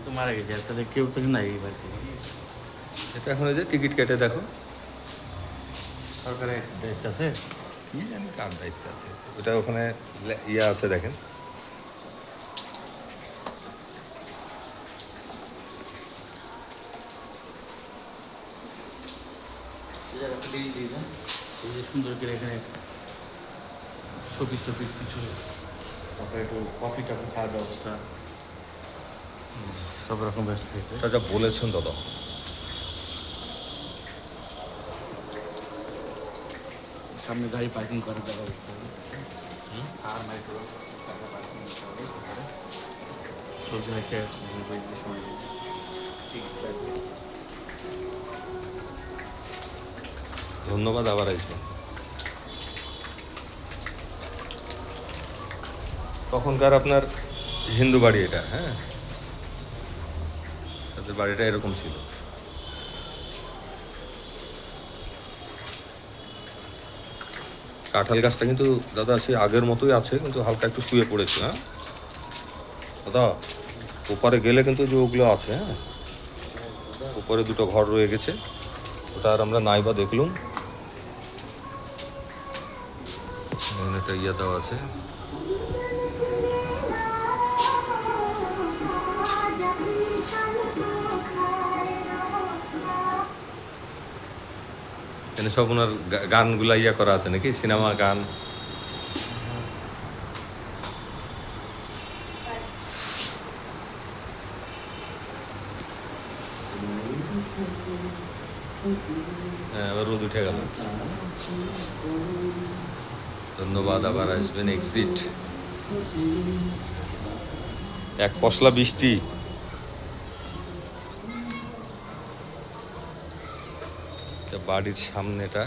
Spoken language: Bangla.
তো মারা গেছে, তাহলে কেউ তো নাই এই বাড়িতে। এটা এখন ওই যে টিকিট কেটে দেখো। সরকারের দায়িত্ব আছে। কি জানি কার দায়িত্ব আছে, ওটা ওখানে ইয়ে আছে দেখেন। এই যে সুন্দর করে এখানে ছবি টবি কিছু, তারপরে একটু কফি টফি খাওয়ার ব্যবস্থা, সব রকম ব্যবস্থা হয়েছে। এটা যা বলেছেন দাদা। সামনে গাড়ি পার্কিং করার জায়গা দিতে হবে, আর মাইক্রো টাকা পার্কিং দিতে হবে। চলছে রেখে সময় ধন্যবাদ, আবার আসবেন। তখনকার আপনার হিন্দু বাড়ি এটা, হ্যাঁ, তাদের বাড়িটা এরকম ছিল। কাঁঠাল গাছটা কিন্তু দাদা সে আগের মতোই আছে, কিন্তু হালকা একটু শুয়ে পড়েছে। হ্যাঁ দাদা, ওপারে গেলে কিন্তু যে ওগুলো আছে, হ্যাঁ, ওপরে দুটো ঘর রয়ে গেছে, ওটা আর আমরা নাই বা দেখলুম। একটা ইয়ে দেওয়া আছে। এখানে সব ওনার গানগুলা ইয়া করা আছে নাকি, সিনেমা গান। হ্যাঁ, আবার রোদ উঠে গেল। ধন্যবাদ, আবার আসবেন। এক্সিট, এক পশলা বৃষ্টি। বাড়ির সামনেটা